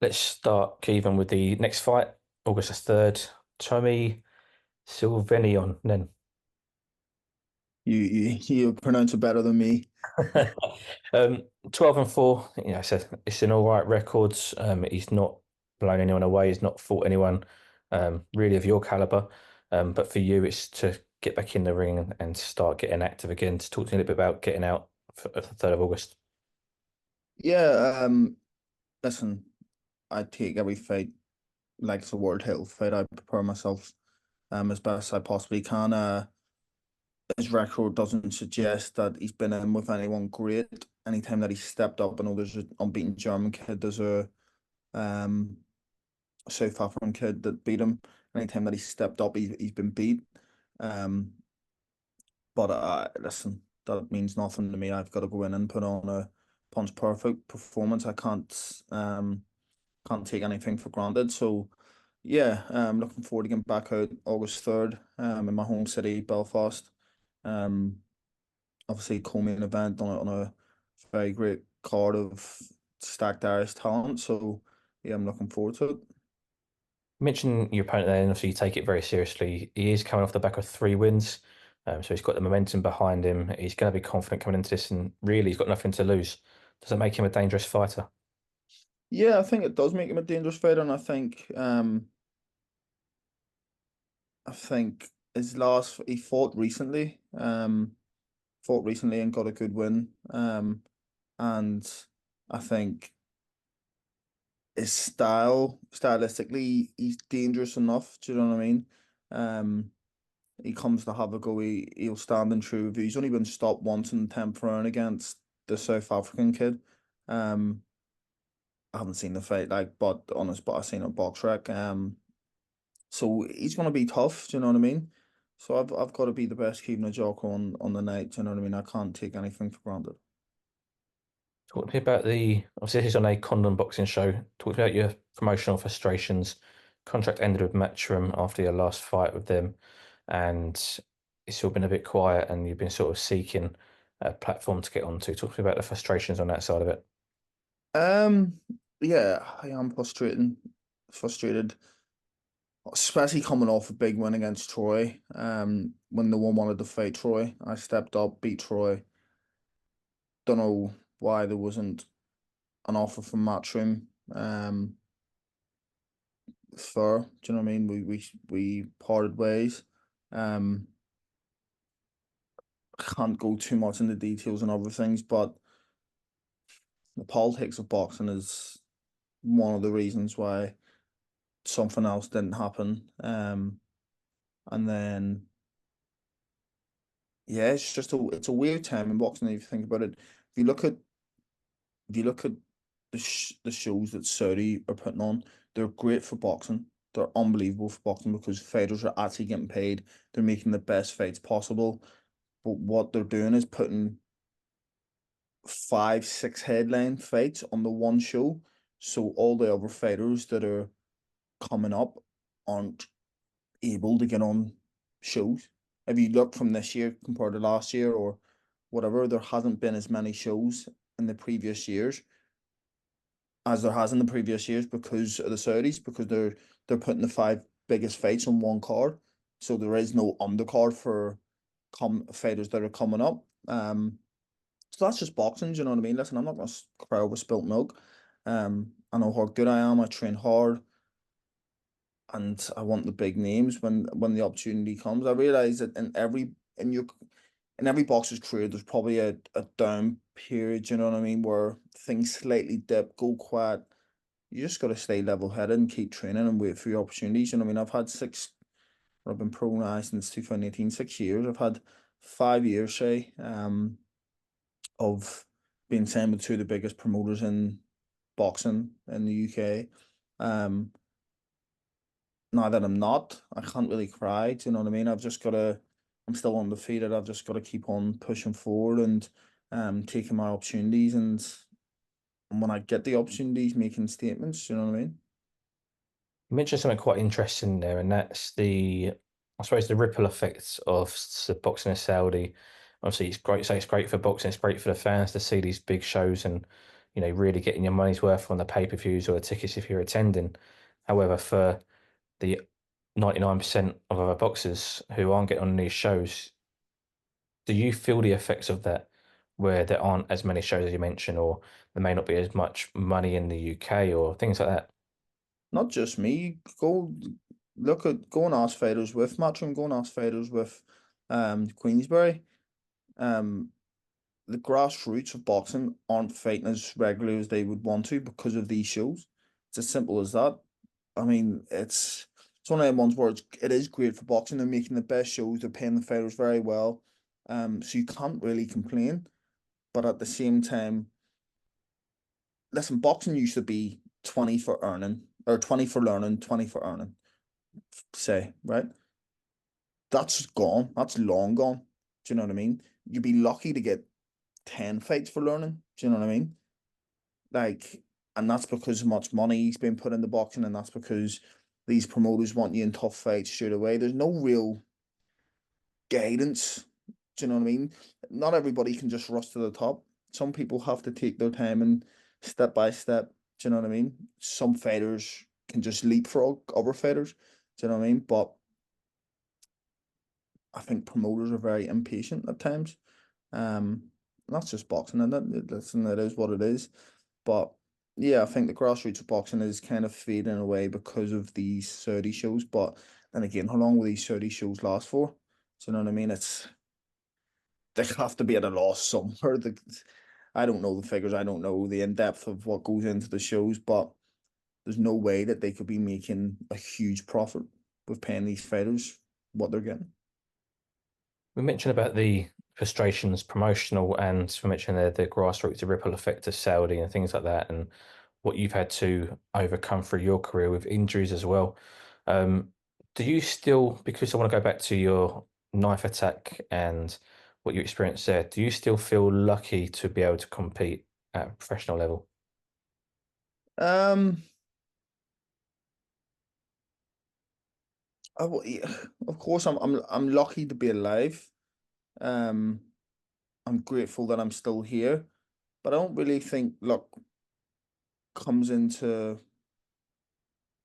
Let's start, Kevin, with the next fight, August the 3rd. Tommy Silvenion, then. You pronounce it better than me. 12 and 4, it's an all right record. He's not blown anyone away, he's not fought anyone really of your caliber. But for you, it's to get back in the ring and start getting active again. To talk to me a little bit about getting out for the 3rd of August. Yeah, listen, I take every fight like it's a world title fight. I prepare myself as best I possibly can. His record doesn't suggest that he's been in with anyone great. Anytime that he's stepped up, I know there's an unbeaten German kid, there's um a South African kid that beat him. Anytime that he's stepped up, he's been beat. Um, but listen, that means nothing to me. I've got to go in and put on a punch perfect performance. I can't take anything for granted. So yeah, looking forward to getting back out August 3rd, in my home city, Belfast. Um, obviously co-main event on a very great card of stacked Irish talent. So yeah, I'm looking forward to it. You mentioned your opponent there, and obviously you take it very seriously. He is coming off the back of 3 wins, so he's got the momentum behind him. He's going to be confident coming into this, and really, he's got nothing to lose. Does that make him a dangerous fighter? Yeah, I think it does make him a dangerous fighter, and I think his last he fought recently and got a good win. And I think his stylistically, he's dangerous enough. Do you know what I mean? Um, he comes to have a go. He'll stand in true review. He's only been stopped once in the 10th round against the South African kid. Um, I haven't seen the fight, like, but honest, but I've seen a box rec. So he's gonna be tough. Do you know what I mean? So I've got to be the best Caoimhin Agyarko on the night. Do you know what I mean? I can't take anything for granted. Talk to me about obviously, this is on a Condon boxing show. Talk to me about your promotional frustrations. Contract ended with Matchroom after your last fight with them, and it's all been a bit quiet, and you've been sort of seeking a platform to get onto. Talk to me about the frustrations on that side of it. Um, yeah, I am frustrated, especially coming off a big win against Troy. When no one wanted to fight Troy, I stepped up, beat Troy. Don't know why there wasn't an offer from Matchroom. Fair. Do you know what I mean? We parted ways. Um, can't go too much into details and other things, but the politics of boxing is one of the reasons why something else didn't happen. And then yeah, it's a weird time in boxing if you think about it. If you look at if you look at the shows that Saudi are putting on, they're great for boxing. They're unbelievable for boxing because fighters are actually getting paid. They're making the best fights possible. But what they're doing is putting five, six headline fights on the one show. So all the other fighters that are coming up aren't able to get on shows. If you look from this year compared to last year or whatever, there hasn't been as many shows in the previous years as there has in the previous years because of the Saudis, because they're putting the five biggest fights on one card. So there is no undercard for fighters that are coming up. So that's just boxing, do you know what I mean? Listen, I'm not gonna cry over spilt milk. I know how good I am, I train hard, and I want the big names when the opportunity comes. I realize that in every boxer's career, there's probably a down period, you know what I mean, where things slightly dip, go quiet. You just got to stay level headed and keep training and wait for your opportunities. You know what I mean? I've been pro now since 2018, 6 years. I've had 5 years, say, of being signed with two of the biggest promoters in boxing in the UK. Um, Now that I'm not, I can't really cry. Do you know what I mean? I'm still undefeated. I've just got to keep on pushing forward and taking my opportunities and when I get the opportunities, making statements. You know what I mean? You mentioned something quite interesting there, and that's I suppose, the ripple effects of the boxing in Saudi. Obviously, it's great. Say it's great for boxing. It's great for the fans to see these big shows and really getting your money's worth on the pay-per-views or the tickets if you're attending. However, for the 99% of other boxers who aren't getting on these shows, do you feel the effects of that, where there aren't as many shows as you mentioned, or there may not be as much money in the UK or things like that? Not just me. Go and ask fighters with Matchroom, go and ask fighters with Queensberry. Um the grassroots of boxing aren't fighting as regularly as they would want to because of these shows. It's as simple as that. I mean, it's one of them ones where it is great for boxing. They're making the best shows. They're paying the fighters very well. So you can't really complain. But at the same time, listen, boxing used to be 20 for earning, or 20 for learning, 20 for earning, say, right? That's gone. That's long gone. Do you know what I mean? You'd be lucky to get 10 fights for learning. Do you know what I mean? Like, and that's because so much money's been put into boxing, and that's because these promoters want you in tough fights straight away. There's no real guidance. Do you know what I mean? Not everybody can just rush to the top. Some people have to take their time and step by step. Do you know what I mean? Some fighters can just leapfrog other fighters. Do you know what I mean? But I think promoters are very impatient at times. That's just boxing, and listen, it is what it is. But yeah, I think the grassroots of boxing is kind of fading away because of these 30 shows. But then again, how long will these 30 shows last for? Do you know what I mean? They have to be at a loss somewhere. I don't know the figures. I don't know the in depth of what goes into the shows, but there's no way that they could be making a huge profit with paying these fighters what they're getting. We mentioned about the frustrations promotional, and we mentioned the grassroots, the ripple effect of Saudi and things like that, and what you've had to overcome through your career with injuries as well. Um, do you still, because I want to go back to your knife attack and what you experienced there, do you still feel lucky to be able to compete at a professional level? Um, yeah, of course, I'm lucky to be alive. Um, I'm grateful that I'm still here, but I don't really think luck comes into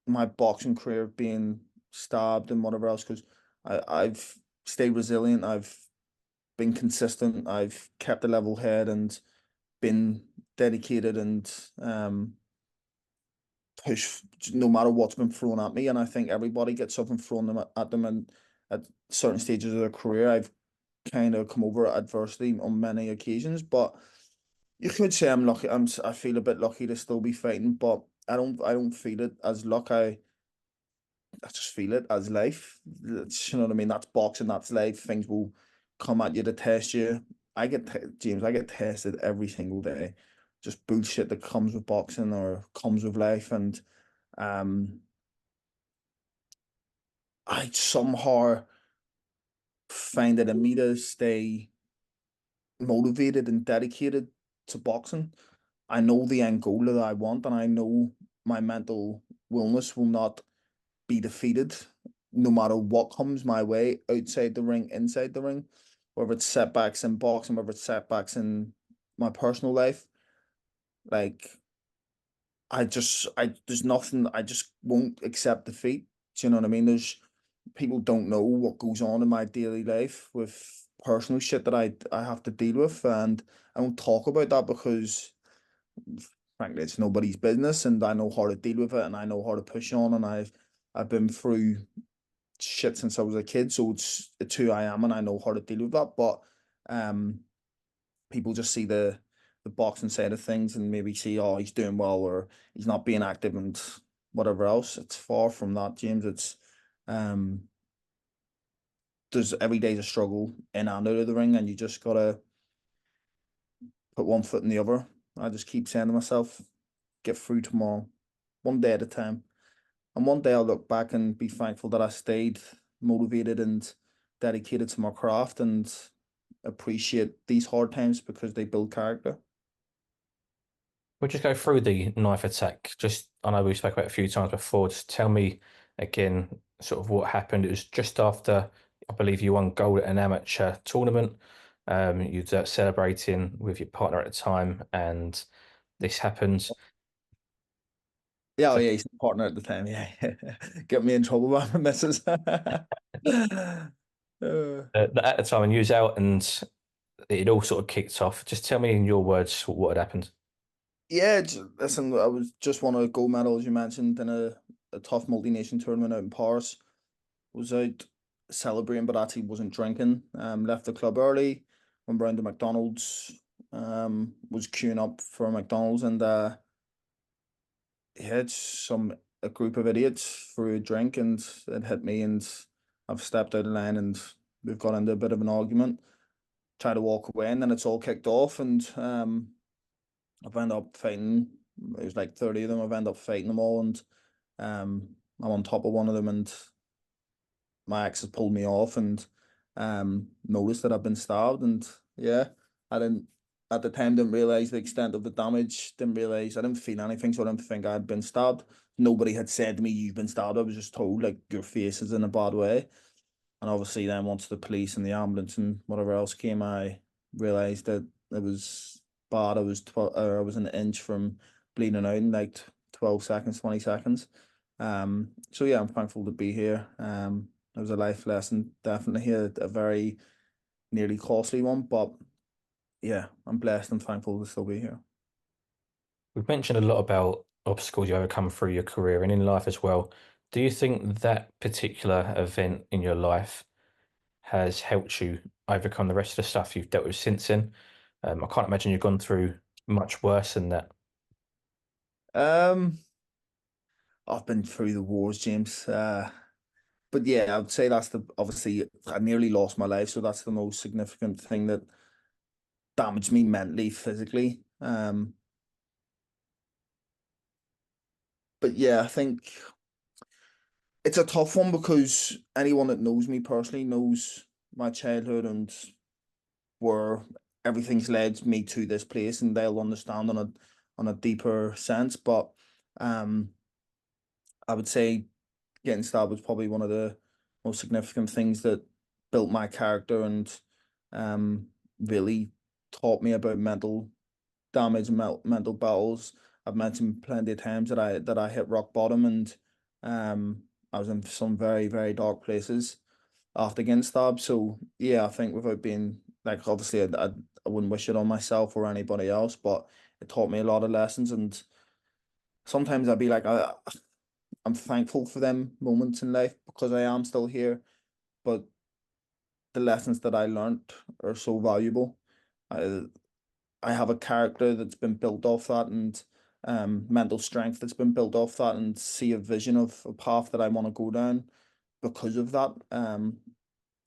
my boxing career being stabbed and whatever else because I've stayed resilient. I've been consistent. I've kept a level head and been dedicated and push no matter what's been thrown at me. And I think everybody gets something thrown at them and at certain stages of their career. I've kind of come over adversity on many occasions, but you could say I'm lucky. I feel a bit lucky to still be fighting, but I don't feel it as luck. I just feel it as life. You know what I mean? That's boxing, that's life. Things will come at you to test you. James, I get tested every single day. Just bullshit that comes with boxing or comes with life. And um I somehow find it in me to stay motivated and dedicated to boxing. I know the end goal that I want, and I know my mental wellness will not be defeated no matter what comes my way outside the ring, inside the ring, whether it's setbacks in boxing, whether it's setbacks in my personal life. Like there's nothing. I just won't accept defeat. Do you know what I mean? There's people don't know what goes on in my daily life with personal shit that I have to deal with, and I don't talk about that because frankly it's nobody's business, and I know how to deal with it, and I know how to push on, and I've been through shit since I was a kid, so it's who I am, and I know how to deal with that. But um, people just see the boxing side of things and maybe see, oh, he's doing well or he's not being active and whatever else. It's far from that, James. It's um, there's every day's a struggle in and out of the ring, and you just gotta put one foot in the other. I just keep saying to myself, get through tomorrow, one day at a time. And one day I'll look back and be thankful that I stayed motivated and dedicated to my craft and appreciate these hard times because they build character. We'll just go through the knife attack. Just, I know we spoke about it a few times before. Just tell me again, sort of what happened. It was just after, I believe you won gold at an amateur tournament. You're celebrating with your partner at the time, and this happens. Yeah, oh So yeah, he's the partner at the time. Yeah, get me in trouble by my missus. at the time when you was out and it all sort of kicked off, just tell me in your words what had happened. Yeah, listen, I was just won a gold medal, as you mentioned, in a tough multi-nation tournament out in Paris. Was out celebrating, but actually wasn't drinking. Left the club early, went round to McDonald's, was queuing up for McDonald's, and hit a group of idiots for a drink, and it hit me, and I've stepped out of line, and we've got into a bit of an argument. Tried to walk away, and then it's all kicked off, and I've ended up fighting. It was like 30 of them. I've ended up fighting them all, and I'm on top of one of them, and my ex has pulled me off and noticed that I've been stabbed. And yeah, I didn't at the time didn't realize the extent of the damage. Didn't realize I didn't feel anything, so I didn't think I'd been stabbed. Nobody had said to me, "You've been stabbed." I was just told like your face is in a bad way. And obviously, then once the police and the ambulance and whatever else came, I realized that it was bad. I was an inch from bleeding out in like 12 seconds, 20 seconds. So yeah, I'm thankful to be here. It was a life lesson, definitely a very nearly costly one, but yeah, I'm blessed and thankful to still be here. We've mentioned a lot about obstacles you overcome through your career and in life as well. Do you think that particular event in your life has helped you overcome the rest of the stuff you've dealt with since then? I can't imagine you've gone through much worse than that. Um, I've been through the wars, James. But yeah, I would say that's the obviously I nearly lost my life, so that's the most significant thing that damaged me mentally, physically. But yeah, I think it's a tough one because anyone that knows me personally knows my childhood and where everything's led me to this place, and they'll understand on a deeper sense. But um, I would say getting stabbed was probably one of the most significant things that built my character and really taught me about mental damage and mental battles. I've mentioned plenty of times that I hit rock bottom and I was in some very, very dark places after getting stabbed. So yeah, I think without being like obviously I wouldn't wish it on myself or anybody else, but it taught me a lot of lessons. And sometimes I'd be like I'm thankful for them moments in life because I am still here, but the lessons that I learned are so valuable. I I have a character that's been built off that and mental strength that's been built off that and see a vision of a path that I want to go down because of that.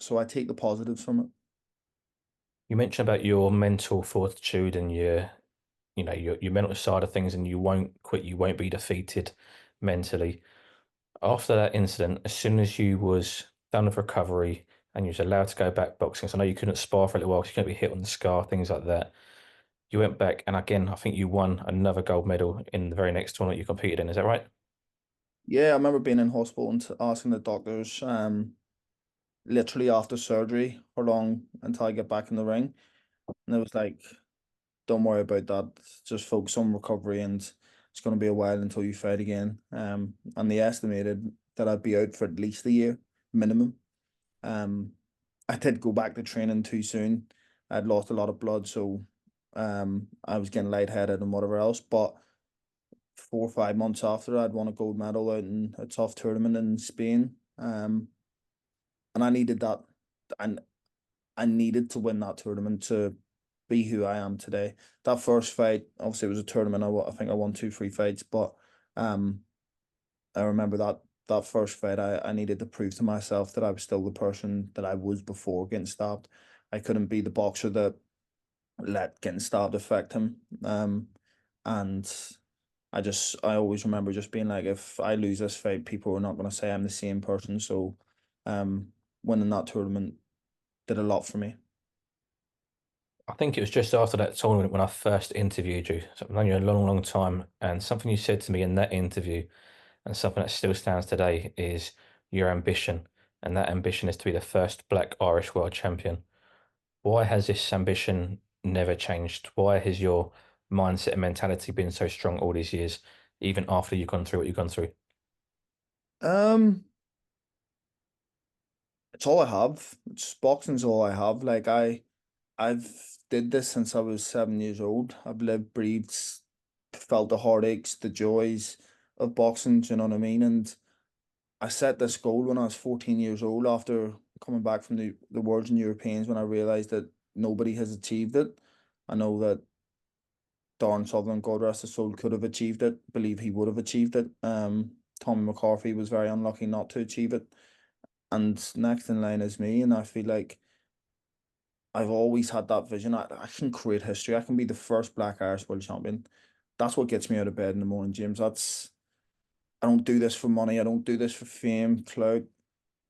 So I take the positives from it. You mentioned about your mental fortitude and your mental side of things, and you won't quit, you won't be defeated mentally. After that incident, as soon as you was done with recovery and you was allowed to go back boxing, so I know you couldn't spar for a little while, 'cause you couldn't be hit on the scar, things like that. You went back, and again, I think you won another gold medal in the very next tournament you competed in. Is that right? Yeah, I remember being in hospital and asking the doctors, literally after surgery, how long until I get back in the ring. And it was like, don't worry about that. Just focus on recovery and it's going to be a while until you fight again. And they estimated that I'd be out for at least a year minimum. Um, I did go back to training too soon. I'd lost a lot of blood, so I was getting lightheaded and whatever else. But 4 or 5 months after, I'd won a gold medal out in a tough tournament in Spain. And I needed that, and I needed to win that tournament to be who I am today. That first fight, obviously, it was a tournament. I think I won two free fights, but um, I remember that first fight. I needed to prove to myself that I was still the person that I was before getting stabbed. I couldn't be the boxer that let getting stabbed affect him. And I always remember just being like, if I lose this fight, people are not going to say I'm the same person. So, um, winning that tournament did a lot for me. I think it was just after that tournament when I first interviewed you. So I've known you a long, long time, and something you said to me in that interview, and something that still stands today, is your ambition, and that ambition is to be the first Black Irish world champion. Why has this ambition never changed? Why has your mindset and mentality been so strong all these years, even after you've gone through what you've gone through? Um, it's all I have. It's boxing's all I have. I've did this since I was 7 years old. I've lived, breathed, felt the heartaches, the joys of boxing. Do you know what I mean? And I set this goal when I was 14 years old after coming back from the Worlds and Europeans when I realized that nobody has achieved it. I know that Darren Sutherland, God rest his soul, could have achieved it. Believe he would have achieved it. Tommy McCarthy was very unlucky not to achieve it. And next in line is me, and I feel like I've always had that vision. I can create history. I can be the first Black Irish world champion. That's what gets me out of bed in the morning, James. I don't do this for money. I don't do this for fame, clout.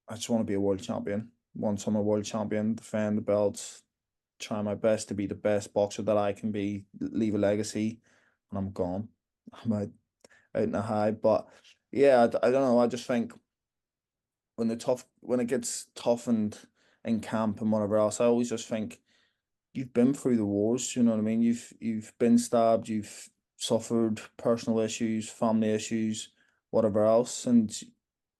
I just want to be a world champion. Once I'm a world champion, defend the belts, try my best to be the best boxer that I can be, leave a legacy, and I'm gone. I'm out in a high. But yeah, I don't know. I just think when it gets tough and in camp and whatever else, I always just think you've been through the wars, you know what I mean? You've been stabbed, you've suffered personal issues, family issues, whatever else, and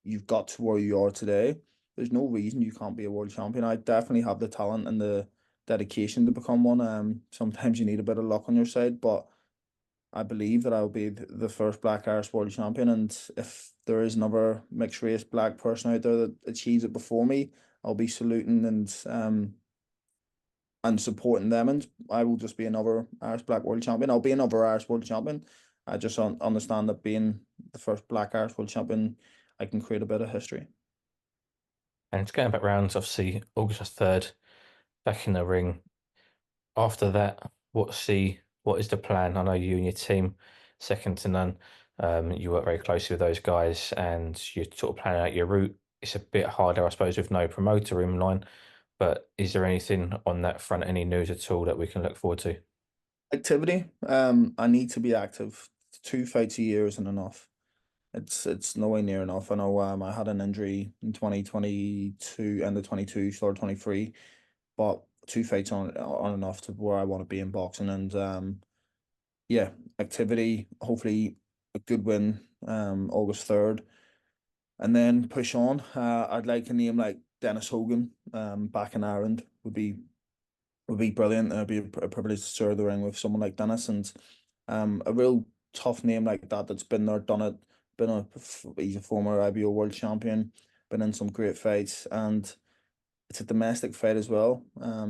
you've got to where you are today. There's no reason you can't be a world champion. I definitely have the talent and the dedication to become one. Sometimes you need a bit of luck on your side, but I believe that I'll be the first Black Irish world champion. And if there is another mixed race black person out there that achieves it before me, I'll be saluting and supporting them, and I will just be another Irish Black World Champion. I'll be another Irish World Champion. I just understand that being the first Black Irish World Champion, I can create a bit of history. And it's going back round, obviously, August 3rd, back in the ring. After that, what is the plan? I know you and your team, second to none. You work very closely with those guys, and you're sort of planning out your route. It's a bit harder, I suppose, with no promoter in line. But is there anything on that front, any news at all that we can look forward to? Activity. I need to be active. 2 fights a year isn't enough. It's nowhere near enough. I know I had an injury in 2022, end of 22, start 23, but 2 fights on enough to where I want to be in boxing. And yeah, activity, hopefully a good win August 3rd. And then push on. I'd like a name like Dennis Hogan, back in Ireland would be brilliant. It'd be a privilege to share the ring with someone like Dennis, and a real tough name like that that's been there, done it. He's a former IBO world champion, been in some great fights, and it's a domestic fight as well.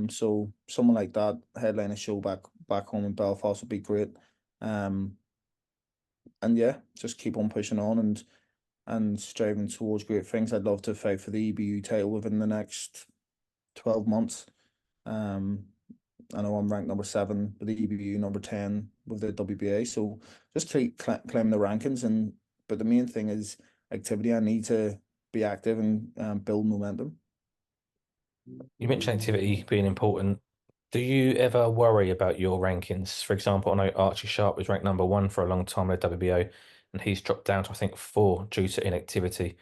So someone like that headline a show back home in Belfast would be great. Um, and yeah, just keep on pushing on and striving towards great things. I'd love to fight for the EBU title within the next 12 months. Um, I know I'm ranked number 7 with the EBU, number 10 with the WBA. So just keep climbing the rankings. But the main thing is activity. I need to be active and build momentum. You mentioned activity being important. Do you ever worry about your rankings? For example, I know Archie Sharp was ranked number 1 for a long time at WBO, and he's dropped down to, I think, 4 due to inactivity.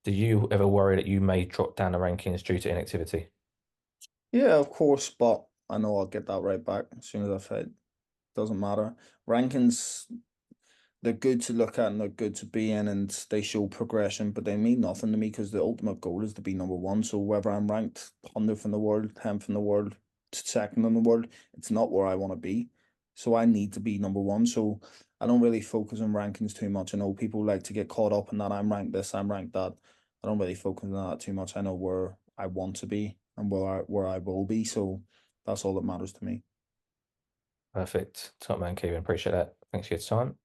Do you ever worry that you may drop down the rankings due to inactivity? Yeah, of course, but I know I'll get that right back as soon as I fight. Doesn't matter. Rankings, they're good to look at and they're good to be in and they show progression, but they mean nothing to me because the ultimate goal is to be number one. So whether I'm ranked 100th in the world, 10th in the world, second in the world, it's not where I want to be. So I need to be number one. So I don't really focus on rankings too much. I know people like to get caught up in that I'm ranked this, I'm ranked that. I don't really focus on that too much. I know where I want to be and where I will be. So that's all that matters to me. Perfect. Top man, Kevin. Appreciate that. Thanks for your time.